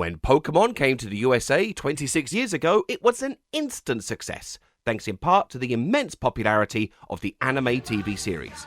When Pokemon came to the USA 26 years ago, it was an instant success, thanks in part to the immense popularity of the anime TV series.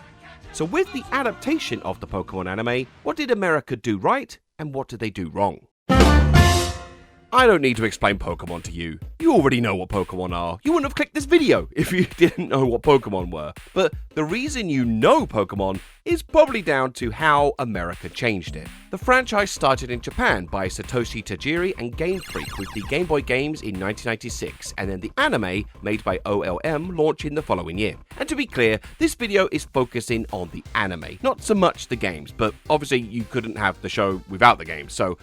So with the adaptation of the Pokemon anime, what did America do right and what did they do wrong? I don't need to explain Pokemon to you. You already know what Pokemon are. You wouldn't have clicked this video if you didn't know what Pokemon were. But the reason you know Pokemon is probably down to how America changed it. The franchise started in Japan by Satoshi Tajiri and Game Freak with the Game Boy games in 1996, and then the anime, made by OLM, launching the following year. And to be clear, this video is focusing on the anime, not so much the games, but obviously you couldn't have the show without the games, so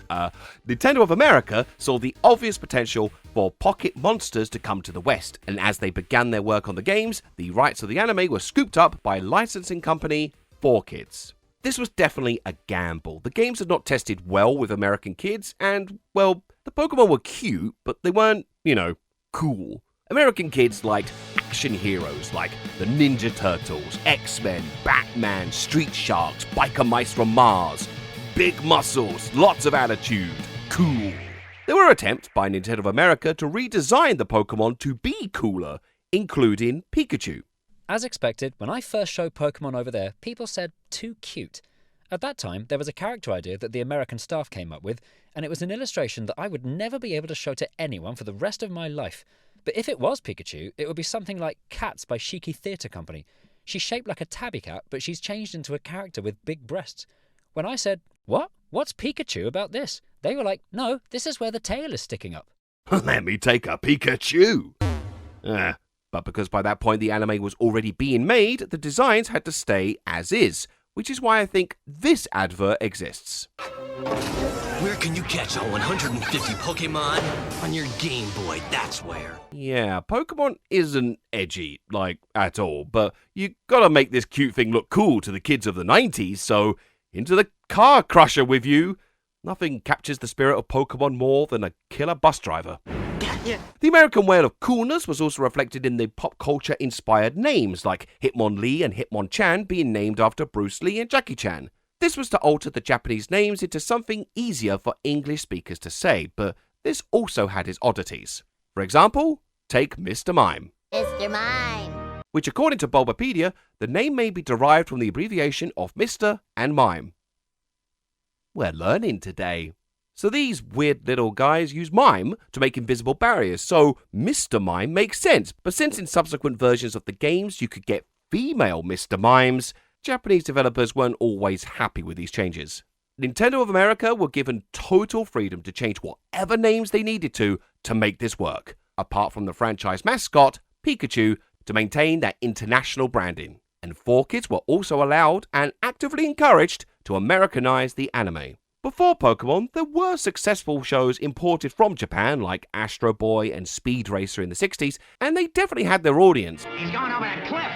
Nintendo of America saw the obvious potential for pocket monsters to come to the West, and as they began their work on the games, the rights of the anime were scooped up by licensing company 4Kids. This was definitely a gamble. The games had not tested well with American kids, and, well, the Pokemon were cute, but they weren't, cool. American kids liked action heroes like the Ninja Turtles, X-Men, Batman, Street Sharks, biker mice from Mars, big muscles, lots of attitude, cool. There were attempts by Nintendo of America to redesign the Pokemon to be cooler, including Pikachu. As expected, when I first showed Pokemon over there, people said, too cute. At that time, there was a character idea that the American staff came up with, and it was an illustration that I would never be able to show to anyone for the rest of my life. But if it was Pikachu, it would be something like Cats by Shiki Theatre Company. She's shaped like a tabby cat, but she's changed into a character with big breasts. When I said, "What? What's Pikachu about this?" they were like, "No, this is where the tail is sticking up." Let me take a Pikachu! But because by that point the anime was already being made, the designs had to stay as is, which is why I think this advert exists. Where can you catch all 150 Pokemon? On your Game Boy, that's where. Yeah, Pokemon isn't edgy, at all, but you gotta make this cute thing look cool to the kids of the 90s, so into the car crusher with you. Nothing captures the spirit of Pokemon more than a killer bus driver. The American way of coolness was also reflected in the pop culture inspired names like Hitmonlee and Hitmonchan being named after Bruce Lee and Jackie Chan. This was to alter the Japanese names into something easier for English speakers to say, but this also had its oddities. For example, take Mr. Mime. Mr. Mime. Which according to Bulbapedia, the name may be derived from the abbreviation of Mr. and Mime. We're learning today. So these weird little guys use mime to make invisible barriers, so Mr. Mime makes sense. But since in subsequent versions of the games you could get female Mr. Mimes, Japanese developers weren't always happy with these changes. Nintendo of America were given total freedom to change whatever names they needed to make this work, apart from the franchise mascot, Pikachu, to maintain their international branding. And 4Kids were also allowed and actively encouraged to Americanize the anime. Before Pokemon, there were successful shows imported from Japan like Astro Boy and Speed Racer in the 60s, and they definitely had their audience. He's going over that cliff!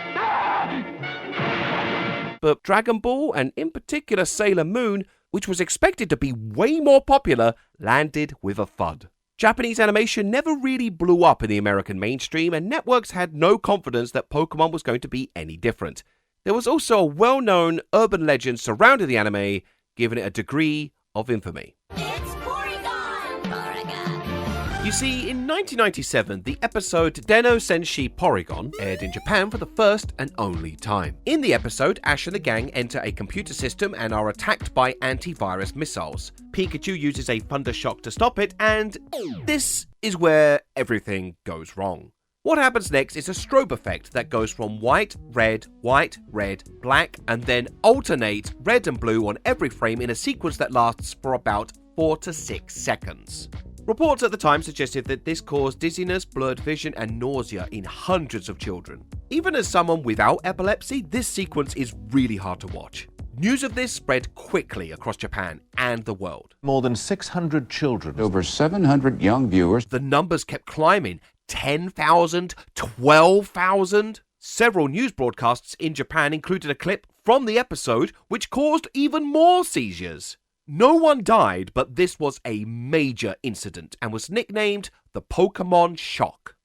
But Dragon Ball, and in particular Sailor Moon, which was expected to be way more popular, landed with a thud. Japanese animation never really blew up in the American mainstream, and networks had no confidence that Pokemon was going to be any different. There was also a well-known urban legend surrounding the anime, giving it a degree of infamy. It's PORYGON! You see, in 1997, the episode Denno Senshi PORYGON aired in Japan for the first and only time. In the episode, Ash and the gang enter a computer system and are attacked by antivirus missiles. Pikachu uses a thunder shock to stop it, and this is where everything goes wrong. What happens next is a strobe effect that goes from white, red, black, and then alternate red and blue on every frame in a sequence that lasts for about 4 to 6 seconds. Reports at the time suggested that this caused dizziness, blurred vision, and nausea in hundreds of children. Even as someone without epilepsy, this sequence is really hard to watch. News of this spread quickly across Japan and the world. More than 600 children. Over 700 young viewers. The numbers kept climbing. 10,000, 12,000. Several news broadcasts in Japan included a clip from the episode which caused even more seizures. No one died, but this was a major incident and was nicknamed the Pokemon Shock.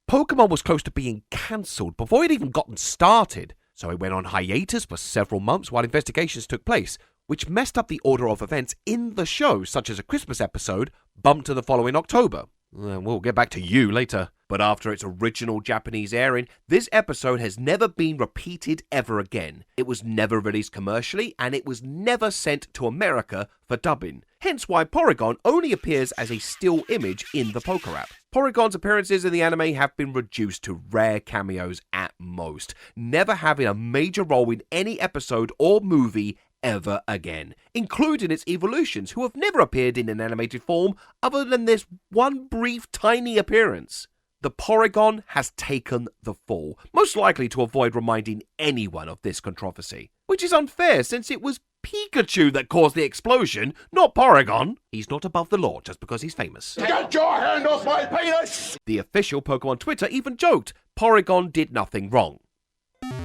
Pokemon was close to being cancelled before it even gotten started, so it went on hiatus for several months while investigations took place. which messed up the order of events in the show, such as a Christmas episode bumped to the following October. We'll get back to you later. But after its original Japanese airing, this episode has never been repeated ever again. It was never released commercially, and it was never sent to America for dubbing. Hence why PORYGON only appears as a still image in the Pokerup. PORYGON's appearances in the anime have been reduced to rare cameos at most, never having a major role in any episode or movie ever again, including its evolutions, who have never appeared in an animated form other than this one brief tiny appearance. The PORYGON has taken the fall, most likely to avoid reminding anyone of this controversy. Which is unfair, since it was Pikachu that caused the explosion, not PORYGON. He's not above the law just because he's famous. Get your hand off my penis! The official Pokemon Twitter even joked PORYGON did nothing wrong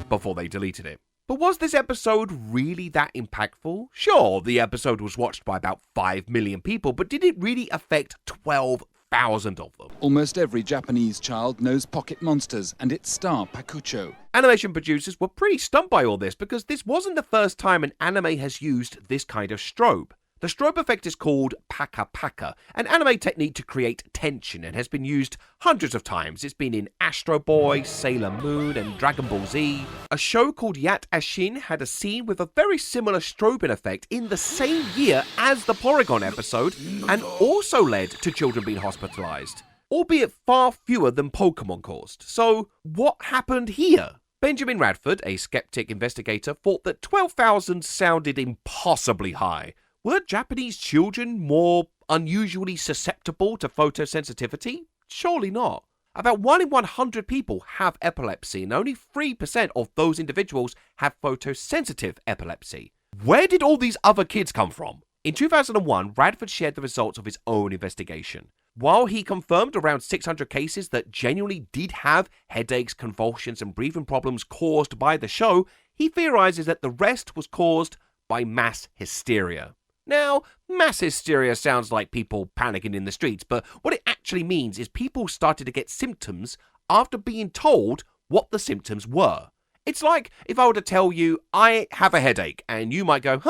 before they deleted it. But was this episode really that impactful? Sure, the episode was watched by about 5 million people, but did it really affect 12,000 of them? Almost every Japanese child knows Pocket Monsters and its star, Pakucho. Animation producers were pretty stumped by all this because this wasn't the first time an anime has used this kind of strobe. The strobe effect is called Paka Paka, an anime technique to create tension, and has been used hundreds of times. It's been in Astro Boy, Sailor Moon, and Dragon Ball Z. A show called Eddache had a scene with a very similar strobing effect in the same year as the PORYGON episode, and also led to children being hospitalized, albeit far fewer than Pokemon caused. So, what happened here? Benjamin Radford, a skeptic investigator, thought that 12,000 sounded impossibly high. Were Japanese children more unusually susceptible to photosensitivity? Surely not. About 1 in 100 people have epilepsy, and only 3% of those individuals have photosensitive epilepsy. Where did all these other kids come from? In 2001, Radford shared the results of his own investigation. While he confirmed around 600 cases that genuinely did have headaches, convulsions, and breathing problems caused by the show, he theorizes that the rest was caused by mass hysteria. Now, mass hysteria sounds like people panicking in the streets, but what it actually means is people started to get symptoms after being told what the symptoms were. It's like if I were to tell you, I have a headache, and you might go,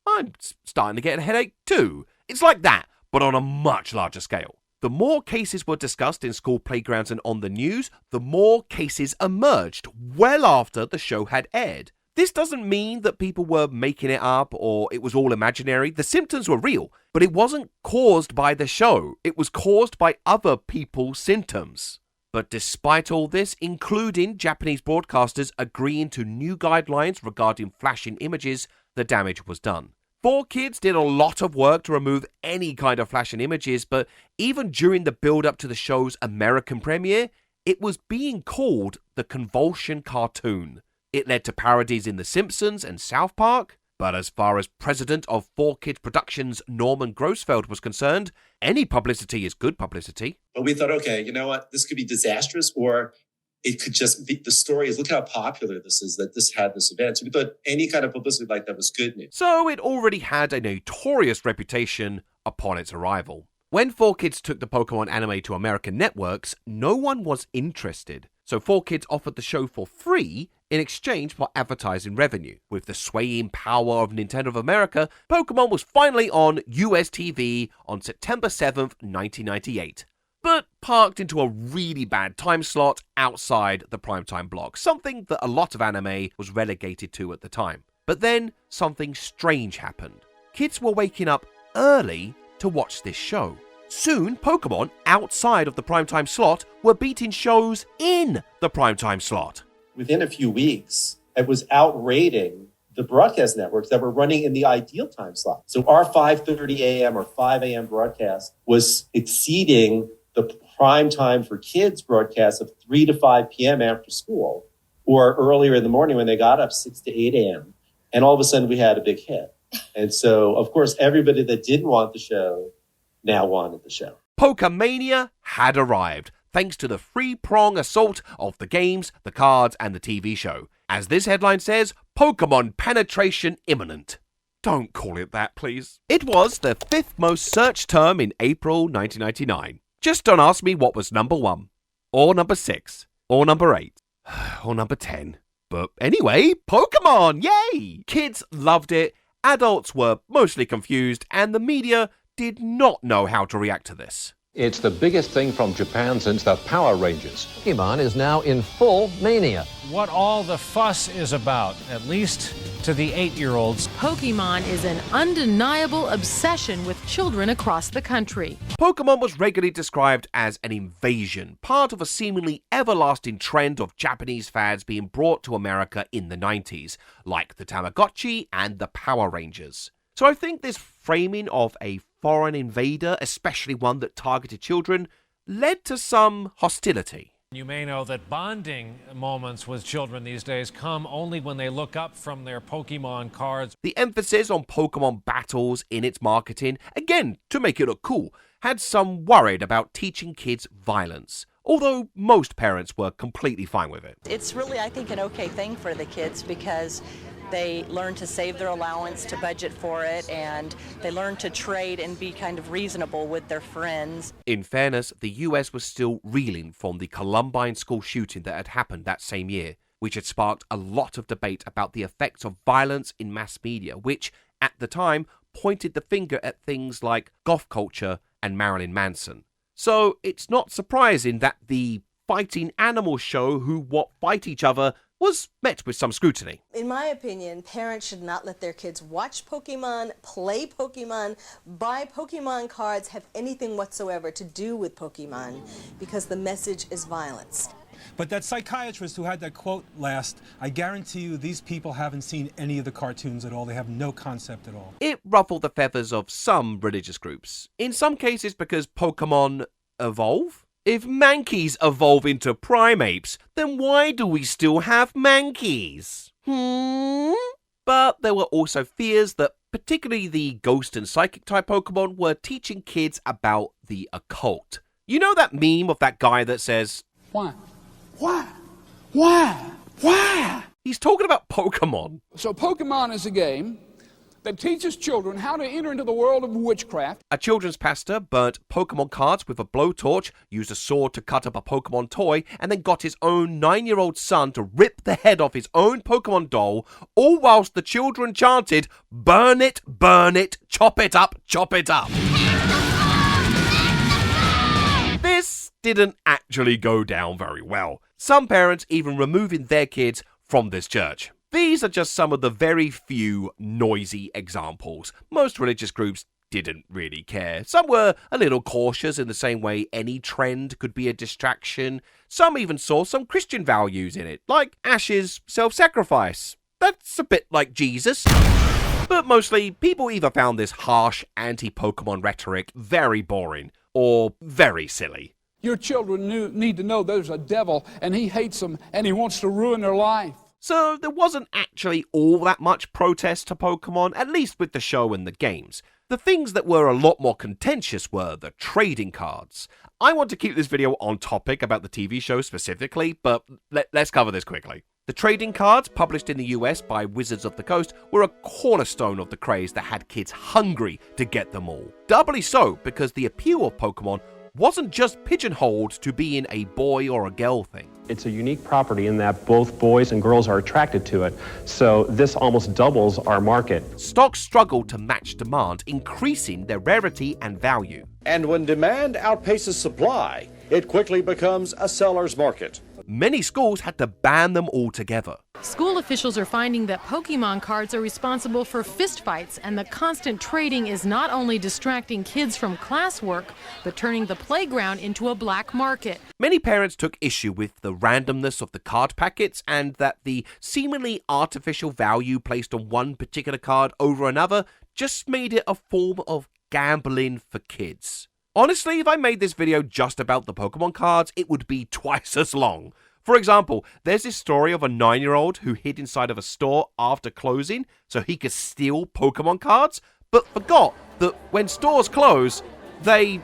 I'm starting to get a headache too. It's like that, but on a much larger scale. The more cases were discussed in school playgrounds and on the news, the more cases emerged well after the show had aired. This doesn't mean that people were making it up or it was all imaginary. The symptoms were real, but it wasn't caused by the show. It was caused by other people's symptoms. But despite all this, including Japanese broadcasters agreeing to new guidelines regarding flashing images, the damage was done. 4Kids did a lot of work to remove any kind of flashing images, but even during the build-up to the show's American premiere, it was being called the Convulsion Cartoon. It led to parodies in The Simpsons and South Park, but as far as president of 4Kids Productions Norman Grossfeld was concerned, any publicity is good publicity. But we thought, okay, you know what, this could be disastrous, or it could just be, the story is, look how popular this is, that this had this event. So we thought any kind of publicity like that was good news. So it already had a notorious reputation upon its arrival. When 4Kids took the Pokemon anime to American networks, no one was interested. So 4Kids offered the show for free in exchange for advertising revenue. With the swaying power of Nintendo of America, Pokemon was finally on US TV on September 7th, 1998. But parked into a really bad time slot outside the primetime block, something that a lot of anime was relegated to at the time. But then something strange happened. Kids were waking up early to watch this show. Soon, Pokemon outside of the primetime slot were beating shows in the primetime slot. Within a few weeks, it was outrating the broadcast networks that were running in the ideal time slot. So our 5:30 a.m. or 5 a.m. broadcast was exceeding the prime time for kids broadcast of 3 to 5 p.m. after school, or earlier in the morning when they got up 6 to 8 a.m. And all of a sudden we had a big hit. And so, of course, everybody that didn't want the show now wanted the show. POKEMANIA had arrived, thanks to the three-prong assault of the games, the cards, and the TV show. As this headline says, Pokemon penetration imminent. Don't call it that, please. It was the 5th most searched term in April 1999. Just don't ask me what was number 1, or number 6, or number 8, or number 10. But anyway, Pokemon, yay! Kids loved it, Adults were mostly confused, and the media did not know how to react to this. It's the biggest thing from Japan since the Power Rangers. Pokemon is now in full mania. What all the fuss is about, at least to the 8-year-olds. Pokemon is an undeniable obsession with children across the country. Pokemon was regularly described as an invasion, part of a seemingly everlasting trend of Japanese fads being brought to America in the 90s, like the Tamagotchi and the Power Rangers. So I think this framing of a foreign invader, especially one that targeted children, led to some hostility. You may know that bonding moments with children these days come only when they look up from their Pokemon cards. The emphasis on Pokemon battles in its marketing, again to make it look cool, had some worried about teaching kids violence, although most parents were completely fine with it. It's really, I think, an okay thing for the kids because they learn to save their allowance, to budget for it, and they learn to trade and be kind of reasonable with their friends. In fairness, the US was still reeling from the Columbine school shooting that had happened that same year, which had sparked a lot of debate about the effects of violence in mass media, which, at the time, pointed the finger at things like goth culture and Marilyn Manson. So it's not surprising that the fighting animal show Who What Fight Each Other was met with some scrutiny. In my opinion, parents should not let their kids watch Pokemon, play Pokemon, buy Pokemon cards, have anything whatsoever to do with Pokemon, because the message is violence. But that psychiatrist who had that quote last, I guarantee you these people haven't seen any of the cartoons at all. They have no concept at all. It ruffled the feathers of some religious groups. In some cases because Pokemon evolve. If mankeys evolve into primates, then why do we still have mankeys? But there were also fears that particularly the ghost and psychic type Pokemon were teaching kids about the occult. You know that meme of that guy that says, Why? Why? Why? Why? He's talking about Pokemon. So Pokemon is a game that teaches children how to enter into the world of witchcraft. A children's pastor burnt Pokemon cards with a blowtorch, used a sword to cut up a Pokemon toy, and then got his own 9-year-old son to rip the head off his own Pokemon doll, all whilst the children chanted, burn it, chop it up, chop it up. This didn't actually go down very well. Some parents even removing their kids from this church. These are just some of the very few noisy examples. Most religious groups didn't really care. Some were a little cautious in the same way any trend could be a distraction. Some even saw some Christian values in it, like Ash's self-sacrifice. That's a bit like Jesus. But mostly, people either found this harsh anti-Pokemon rhetoric very boring or very silly. Your children need to know there's a devil and he hates them and he wants to ruin their life. So there wasn't actually all that much protest to Pokemon, at least with the show and the games. The things that were a lot more contentious were the trading cards. I want to keep this video on topic about the TV show specifically, but let's cover this quickly. The trading cards, published in the US by Wizards of the Coast, were a cornerstone of the craze that had kids hungry to get them all. Doubly so because the appeal of Pokemon wasn't just pigeonholed to being a boy or a girl thing. It's a unique property in that both boys and girls are attracted to it, so this almost doubles our market. Stocks struggled to match demand, increasing their rarity and value. And when demand outpaces supply, it quickly becomes a seller's market. Many schools had to ban them altogether. School officials are finding that Pokemon cards are responsible for fistfights, and the constant trading is not only distracting kids from classwork, but turning the playground into a black market. Many parents took issue with the randomness of the card packets and that the seemingly artificial value placed on one particular card over another just made it a form of gambling for kids. Honestly, if I made this video just about the Pokemon cards, it would be twice as long. For example, there's this story of a 9-year-old who hid inside of a store after closing so he could steal Pokemon cards, but forgot that when stores close, they,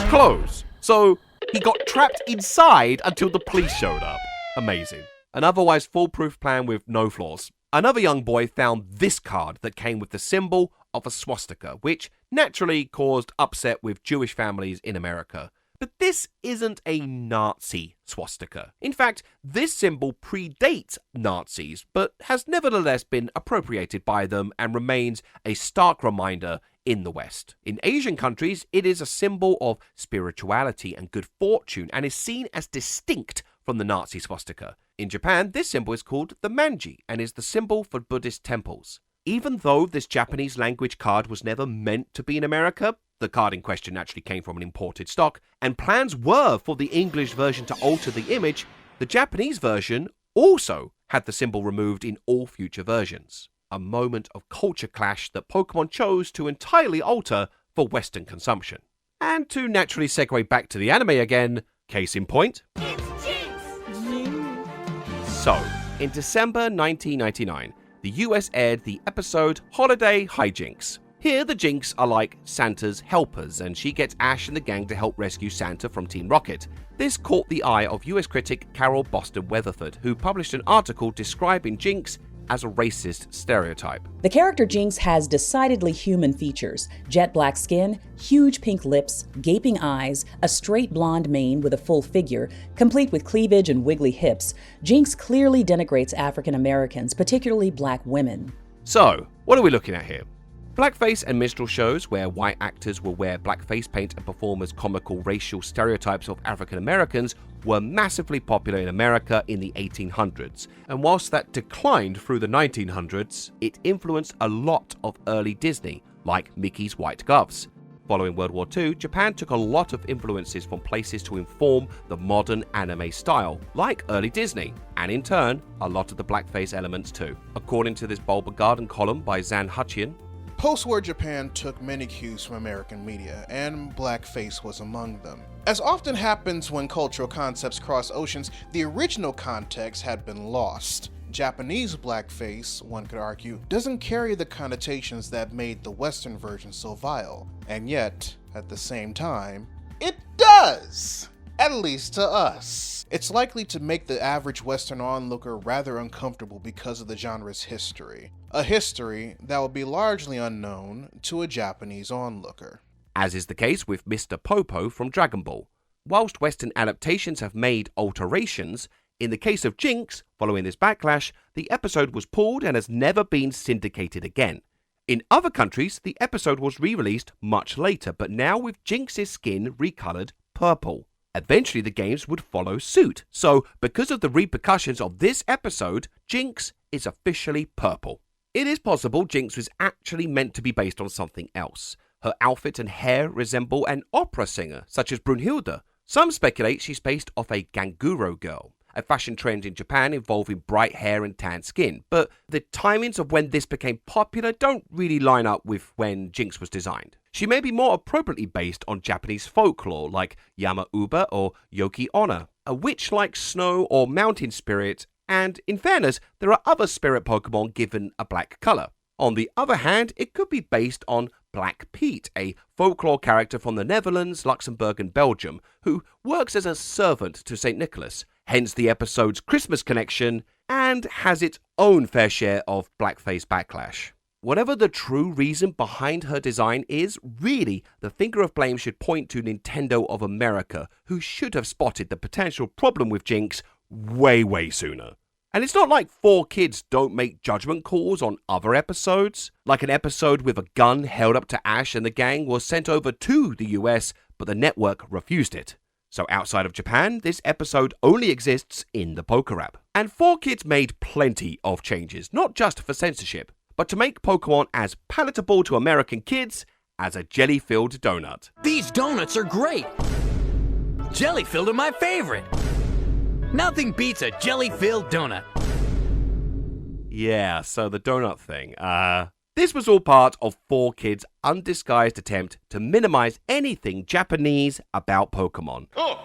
close. So he got trapped inside until the police showed up. Amazing. An otherwise foolproof plan with no flaws. Another young boy found this card that came with the symbol of a swastika, which naturally caused upset with Jewish families in America. But this isn't a Nazi swastika. In fact, this symbol predates Nazis, but has nevertheless been appropriated by them and remains a stark reminder in the West. In Asian countries, it is a symbol of spirituality and good fortune and is seen as distinct from the Nazi swastika. In Japan, this symbol is called the manji and is the symbol for Buddhist temples. Even though this Japanese language card was never meant to be in America, the card in question actually came from an imported stock, and plans were for the English version to alter the image, the Japanese version also had the symbol removed in all future versions. A moment of culture clash that Pokemon chose to entirely alter for Western consumption. And to naturally segue back to the anime again, case in point. So, in December 1999, the US aired the episode Holiday Hijinks. Here, the Jinx are like Santa's helpers, and she gets Ash and the gang to help rescue Santa from Team Rocket. This caught the eye of US critic Carol Boston Weatherford, who published an article describing Jinx as a racist stereotype. The character Jinx has decidedly human features: jet black skin, huge pink lips, gaping eyes, a straight blonde mane with a full figure, complete with cleavage and wiggly hips. Jinx clearly denigrates African Americans, particularly black women. So, what are we looking at here? Blackface and minstrel shows where white actors will wear blackface paint and perform as comical racial stereotypes of African Americans were massively popular in America in the 1800s, and whilst that declined through the 1900s, it influenced a lot of early Disney, like Mickey's white gloves. Following World War II, Japan took a lot of influences from places to inform the modern anime style, like early Disney, and in turn, a lot of the blackface elements too. According to this Bulba Garden column by Zan Hutchian, post-war Japan took many cues from American media, and blackface was among them. As often happens when cultural concepts cross oceans, the original context had been lost. Japanese blackface, one could argue, doesn't carry the connotations that made the Western version so vile. And yet, at the same time, it does! At least to us. It's likely to make the average Western onlooker rather uncomfortable because of the genre's history. A history that will be largely unknown to a Japanese onlooker. As is the case with Mr. Popo from Dragon Ball. Whilst Western adaptations have made alterations, in the case of Jinx, following this backlash, the episode was pulled and has never been syndicated again. In other countries, the episode was re-released much later, but now with Jinx's skin recolored purple. Eventually the games would follow suit, so because of the repercussions of this episode, Jinx is officially purple. It is possible Jinx was actually meant to be based on something else. Her outfit and hair resemble an opera singer, such as Brunhilde. Some speculate she's based off a Ganguro girl, a fashion trend in Japan involving bright hair and tan skin, but the timings of when this became popular don't really line up with when Jinx was designed. She may be more appropriately based on Japanese folklore like Yama-uba or Yoki-onna, a witch-like snow or mountain spirit, and in fairness, there are other spirit Pokemon given a black color. On the other hand, it could be based on Black Pete, a folklore character from the Netherlands, Luxembourg and Belgium, who works as a servant to St. Nicholas, hence the episode's Christmas connection, and has its own fair share of blackface backlash. Whatever the true reason behind her design is, really, the finger of blame should point to Nintendo of America, who should have spotted the potential problem with Jinx way sooner. And it's not like 4Kids don't make judgment calls on other episodes. Like an episode with a gun held up to Ash and the gang was sent over to the US, but the network refused it. So outside of Japan, this episode only exists in the Pokerup. And 4Kids made plenty of changes, not just for censorship, but to make Pokemon as palatable to American kids as a jelly-filled donut. These donuts are great! Jelly-filled are my favorite! Nothing beats a jelly-filled donut. Yeah, so the donut thing. This was all part of 4Kids' undisguised attempt to minimize anything Japanese about Pokemon. Oh,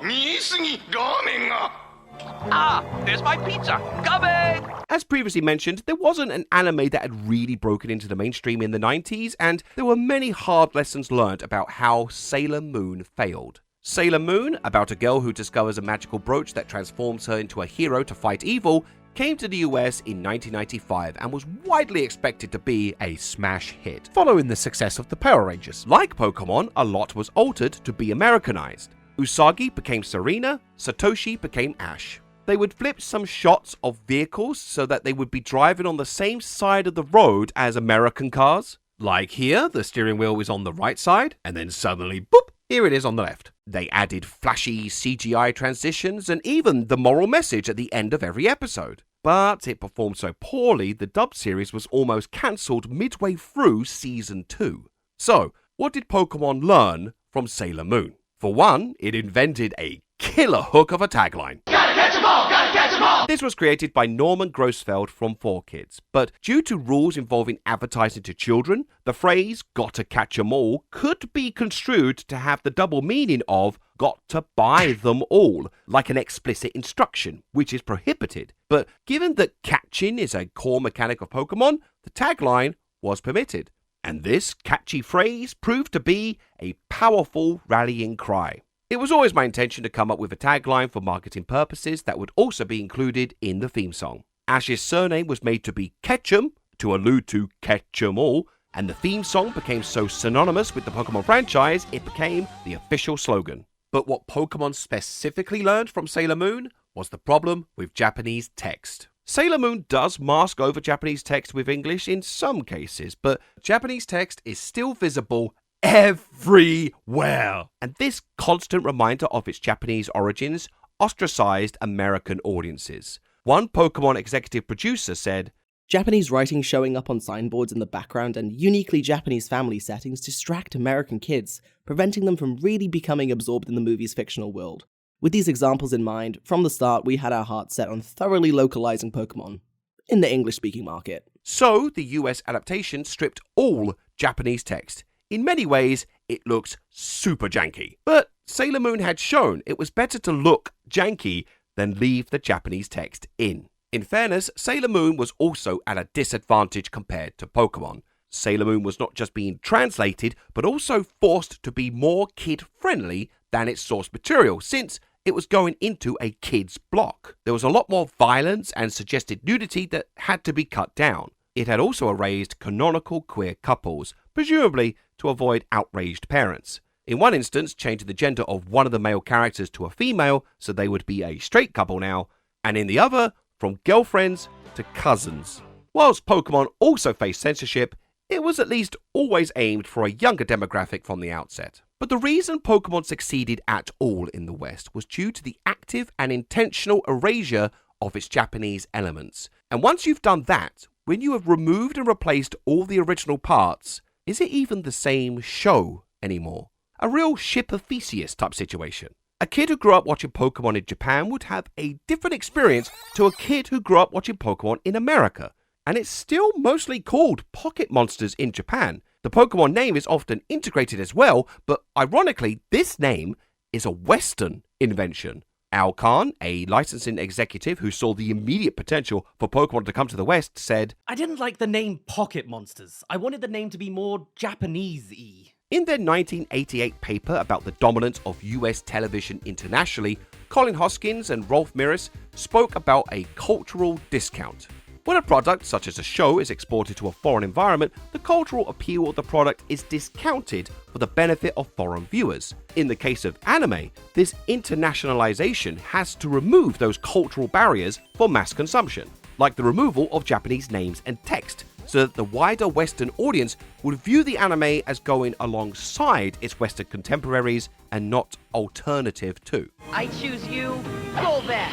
there's my pizza! Coming! As previously mentioned, there wasn't an anime that had really broken into the mainstream in the 90s, and there were many hard lessons learned about how Sailor Moon failed. Sailor Moon, about a girl who discovers a magical brooch that transforms her into a hero to fight evil, came to the US in 1995 and was widely expected to be a smash hit. Following the success of the Power Rangers, like Pokemon, a lot was altered to be Americanized. Usagi became Serena, Satoshi became Ash. They would flip some shots of vehicles so that they would be driving on the same side of the road as American cars. Like here, the steering wheel is on the right side, and then suddenly, boop, here it is on the left. They added flashy CGI transitions and even the moral message at the end of every episode. But it performed so poorly, the dub series was almost cancelled midway through Season 2. So, what did Pokemon learn from Sailor Moon? For one, it invented a killer hook of a tagline. Gotta catch 'em all! Gotta catch 'em all! This was created by Norman Grossfeld from 4Kids, but due to rules involving advertising to children, the phrase gotta catch 'em all could be construed to have the double meaning of got to buy them all, like an explicit instruction, which is prohibited. But given that catching is a core mechanic of Pokemon, the tagline was permitted. And this catchy phrase proved to be a powerful rallying cry. It was always my intention to come up with a tagline for marketing purposes that would also be included in the theme song. Ash's surname was made to be Ketchum, to allude to Catch 'em all, and the theme song became so synonymous with the Pokemon franchise, it became the official slogan. But what Pokemon specifically learned from Sailor Moon was the problem with Japanese text. Sailor Moon does mask over Japanese text with English in some cases, but Japanese text is still visible everywhere. And this constant reminder of its Japanese origins ostracized American audiences. One Pokemon executive producer said, Japanese writing showing up on signboards in the background and uniquely Japanese family settings distract American kids, preventing them from really becoming absorbed in the movie's fictional world. With these examples in mind, from the start we had our hearts set on thoroughly localizing Pokemon in the English-speaking market. So the US adaptation stripped all Japanese text. In many ways, it looks super janky. But Sailor Moon had shown it was better to look janky than leave the Japanese text in. In fairness, Sailor Moon was also at a disadvantage compared to Pokemon. Sailor Moon was not just being translated, but also forced to be more kid-friendly than its source material, since it was going into a kid's block. There was a lot more violence and suggested nudity that had to be cut down. It had also erased canonical queer couples, presumably to avoid outraged parents. In one instance, changing the gender of one of the male characters to a female so they would be a straight couple now, and in the other, from girlfriends to cousins. Whilst Pokemon also faced censorship, it was at least always aimed for a younger demographic from the outset. But the reason Pokemon succeeded at all in the West was due to the active and intentional erasure of its Japanese elements. And once you've done that, when you have removed and replaced all the original parts, is it even the same show anymore? A real Ship of Theseus type situation. A kid who grew up watching Pokemon in Japan would have a different experience to a kid who grew up watching Pokemon in America. And it's still mostly called Pocket Monsters in Japan. The Pokemon name is often integrated as well, but ironically, this name is a Western invention. Al Khan, a licensing executive who saw the immediate potential for Pokemon to come to the West, said, I didn't like the name Pocket Monsters. I wanted the name to be more Japanese-y. In their 1988 paper about the dominance of US television internationally, Colin Hoskins and Rolf Mirris spoke about a cultural discount. When a product, such as a show, is exported to a foreign environment, the cultural appeal of the product is discounted for the benefit of foreign viewers. In the case of anime, this internationalization has to remove those cultural barriers for mass consumption, like the removal of Japanese names and text, so that the wider Western audience would view the anime as going alongside its Western contemporaries and not alternative to. I choose you, Golbat!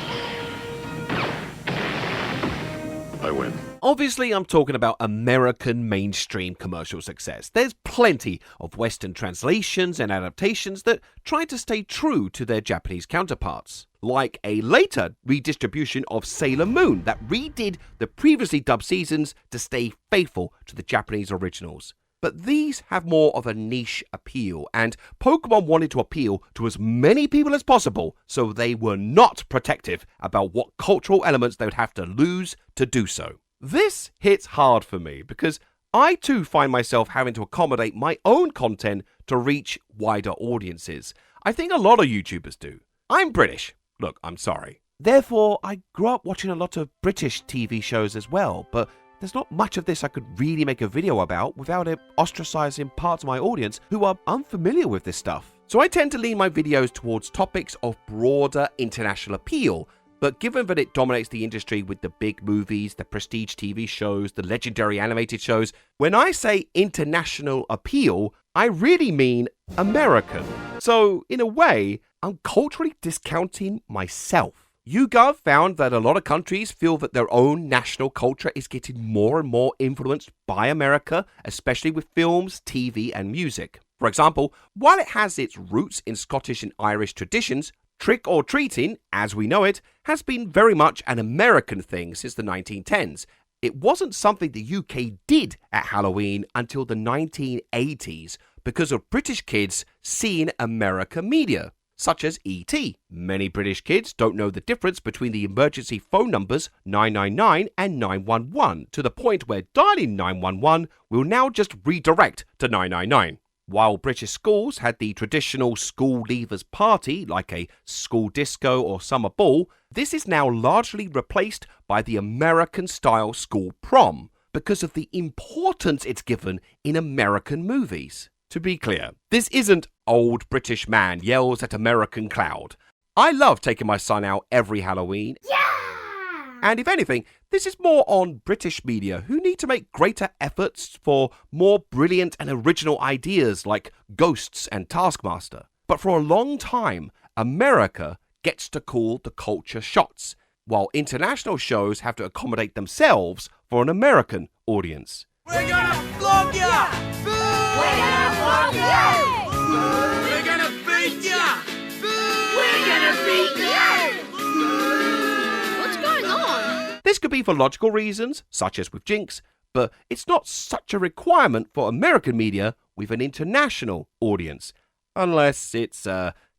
I win. Obviously, I'm talking about American mainstream commercial success. There's plenty of Western translations and adaptations that try to stay true to their Japanese counterparts, like a later redistribution of Sailor Moon that redid the previously dubbed seasons to stay faithful to the Japanese originals. But these have more of a niche appeal, and Pokemon wanted to appeal to as many people as possible, so they were not protective about what cultural elements they would have to lose to do so. This hits hard for me, because I too find myself having to accommodate my own content to reach wider audiences. I think a lot of YouTubers do. I'm British. Look, I'm sorry. Therefore, I grew up watching a lot of British TV shows as well, but there's not much of this I could really make a video about without it ostracizing parts of my audience who are unfamiliar with this stuff. So I tend to lean my videos towards topics of broader international appeal, but given that it dominates the industry with the big movies, the prestige TV shows, the legendary animated shows, when I say international appeal, I really mean American. So, in a way, I'm culturally discounting myself. YouGov found that a lot of countries feel that their own national culture is getting more and more influenced by America, especially with films, TV, and music. For example, while it has its roots in Scottish and Irish traditions, trick-or-treating, as we know it, has been very much an American thing since the 1910s. It wasn't something the UK did at Halloween until the 1980s because of British kids seeing American media, such as E.T. Many British kids don't know the difference between the emergency phone numbers 999 and 911, to the point where dialing 911 will now just redirect to 999. While British schools had the traditional school leavers party, like a school disco or summer ball, this is now largely replaced by the American-style school prom because of the importance it's given in American movies. To be clear, this isn't old British man yells at American cloud. I love taking my son out every Halloween. Yeah! And if anything, this is more on British media who need to make greater efforts for more brilliant and original ideas like Ghosts and Taskmaster. But for a long time, America gets to call the culture shots, while international shows have to accommodate themselves for an American audience. We're gonna flog ya! We're gonna flog ya! We're gonna beat ya! We're gonna beat ya! What's going on? This could be for logical reasons, such as with JYNX, but it's not such a requirement for American media with an international audience, unless it's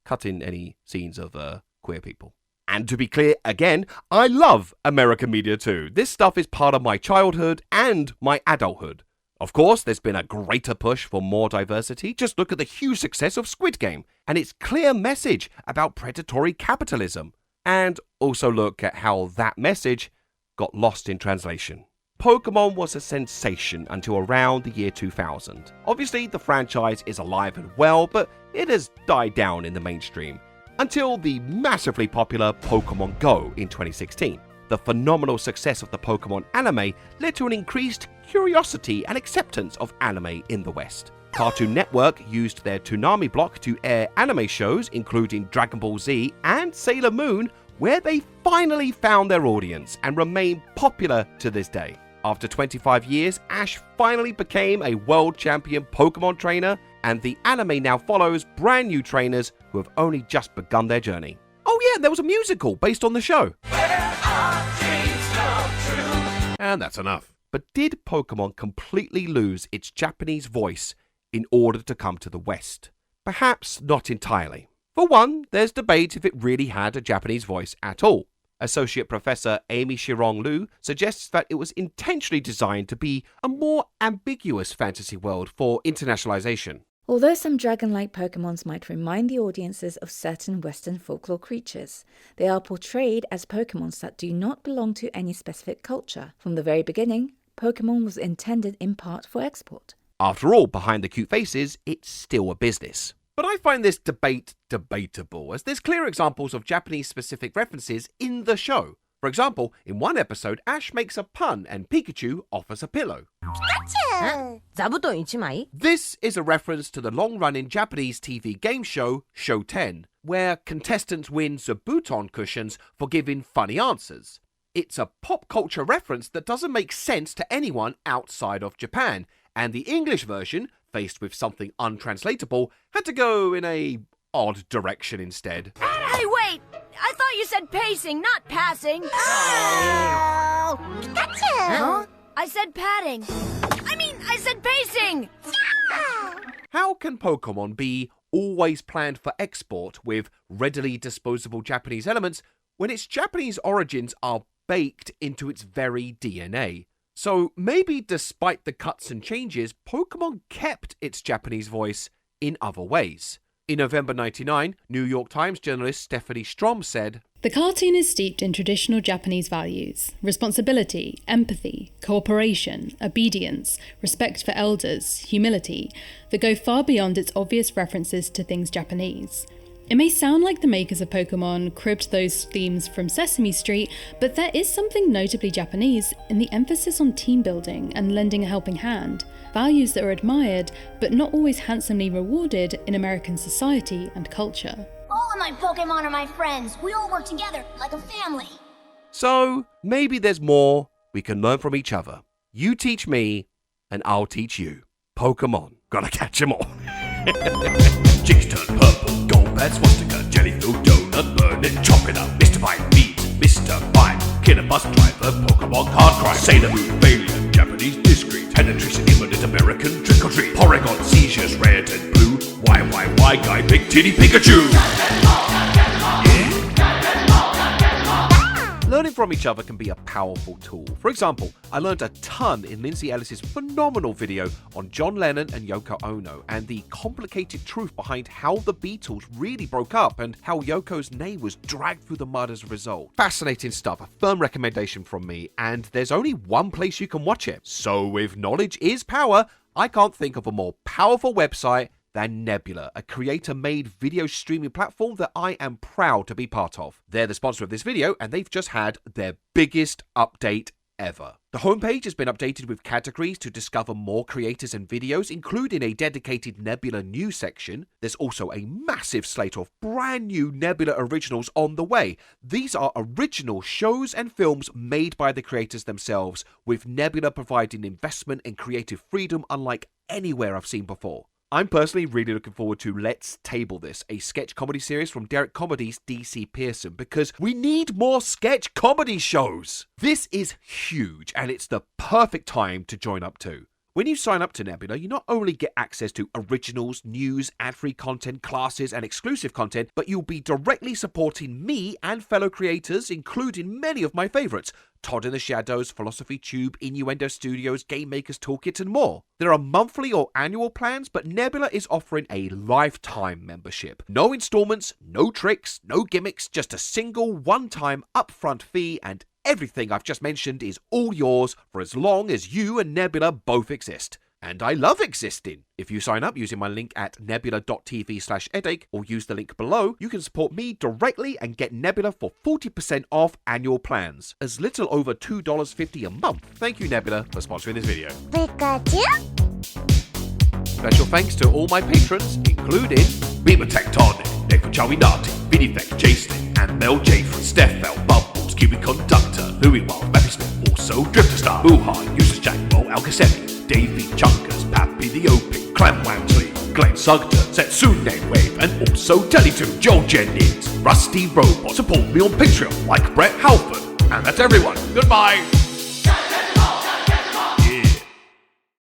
cutting any scenes of queer people. And to be clear, again, I love American media too. This stuff is part of my childhood and my adulthood. Of course, there's been a greater push for more diversity. Just look at the huge success of Squid Game and its clear message about predatory capitalism. And also look at how that message got lost in translation. Pokemon was a sensation until around the year 2000. Obviously, the franchise is alive and well, but it has died down in the mainstream. Until the massively popular Pokemon Go in 2016. The phenomenal success of the Pokemon anime led to an increased curiosity and acceptance of anime in the West. Cartoon Network used their Toonami block to air anime shows including Dragon Ball Z and Sailor Moon, where they finally found their audience and remain popular to this day. After 25 years, Ash finally became a world champion Pokemon trainer, and the anime now follows brand new trainers who have only just begun their journey. Oh yeah, there was a musical based on the show. And that's enough. But did Pokemon completely lose its Japanese voice in order to come to the West? Perhaps not entirely. For one, there's debate if it really had a Japanese voice at all. Associate Professor Amy Shirong Liu suggests that it was intentionally designed to be a more ambiguous fantasy world for internationalization. Although some dragon-like Pokemons might remind the audiences of certain Western folklore creatures, they are portrayed as Pokemons that do not belong to any specific culture. From the very beginning, Pokemon was intended in part for export. After all, behind the cute faces, it's still a business. But I find this debate debatable, as there's clear examples of Japanese-specific references in the show. For example, in one episode, Ash makes a pun and Pikachu offers a pillow. This is a reference to the long-running Japanese TV game show, Show 10, where contestants win Zabuton cushions for giving funny answers. It's a pop culture reference that doesn't make sense to anyone outside of Japan, and the English version, faced with something untranslatable, had to go in a odd direction instead. Hey, wait! I thought you said pacing, not passing. Oh! Gotcha! Huh? I said padding. I said pacing! How can Pokemon be always planned for export with readily disposable Japanese elements when its Japanese origins are baked into its very DNA? So maybe despite the cuts and changes, Pokemon kept its Japanese voice in other ways. In November 1999, New York Times journalist Stephanie Strom said, "The cartoon is steeped in traditional Japanese values: responsibility, empathy, cooperation, obedience, respect for elders, humility, that go far beyond its obvious references to things Japanese. It may sound like the makers of Pokemon cribbed those themes from Sesame Street, but there is something notably Japanese in the emphasis on team building and lending a helping hand, values that are admired but not always handsomely rewarded in American society and culture." All of my Pokemon are my friends. We all work together like a family. So, maybe there's more we can learn from each other. You teach me, and I'll teach you. Pokemon. Gotta catch 'em all. Chicks turn purple, gold bad swastika, jelly-filled donut, burn it, chop it up. Mr. Mime beats Mr. Mime, killer bus driver, Pokemon card crime, Sailor Moon failure, Japanese discreet, penetration imminent, American trick or treat, Porygon seizures, red and blue, why guy, big titty Pikachu. Learning from each other can be a powerful tool. For example, I learned a ton in Lindsay Ellis's phenomenal video on John Lennon and Yoko Ono and the complicated truth behind how the Beatles really broke up and how Yoko's name was dragged through the mud as a result. Fascinating stuff, a firm recommendation from me, and there's only one place you can watch it. So if knowledge is power, I can't think of a more powerful website than Nebula, a creator-made video streaming platform that I am proud to be part of. They're the sponsor of this video, and they've just had their biggest update ever. The homepage has been updated with categories to discover more creators and videos, including a dedicated Nebula news section. There's also a massive slate of brand new Nebula originals on the way. These are original shows and films made by the creators themselves, with Nebula providing investment and creative freedom unlike anywhere I've seen before. I'm personally really looking forward to Let's Table This, a sketch comedy series from Derek Comedy's DC Pearson, because we need more sketch comedy shows. This is huge, and it's the perfect time to join up to. When you sign up to Nebula, you not only get access to originals, news, ad-free content, classes, and exclusive content, but you'll be directly supporting me and fellow creators, including many of my favorites: Todd in the Shadows, Philosophy Tube, Innuendo Studios, Game Makers Toolkit, and more. There are monthly or annual plans, but Nebula is offering a lifetime membership. No installments, no tricks, no gimmicks, just a single one-time upfront fee, and everything I've just mentioned is all yours for as long as you and Nebula both exist. And I love existing. If you sign up using my link at nebula.tv/Eddache or use the link below, you can support me directly and get Nebula for 40% off annual plans, as little over $2.50 a month. Thank you, Nebula, for sponsoring this video. Pikachu? Special thanks to all my patrons, including Beamer Tectonic, Nathan Chowinati, Vinifect Jason, and Mel J from Steffel, Bubbles, Kiwi Conductor, Louis Wild, Mappy Smith, also Drifter Star, Wuhan, Uses Jack Mo, Alcasemi, Davey Chunkers, Pappy the Opie, Clem Wangsley, Glenn Sugden, Setsune Wave, and also Teletoon, Joel Jennings, Rusty Robot. Support me on Patreon like Brett Halford. And that's everyone. Goodbye.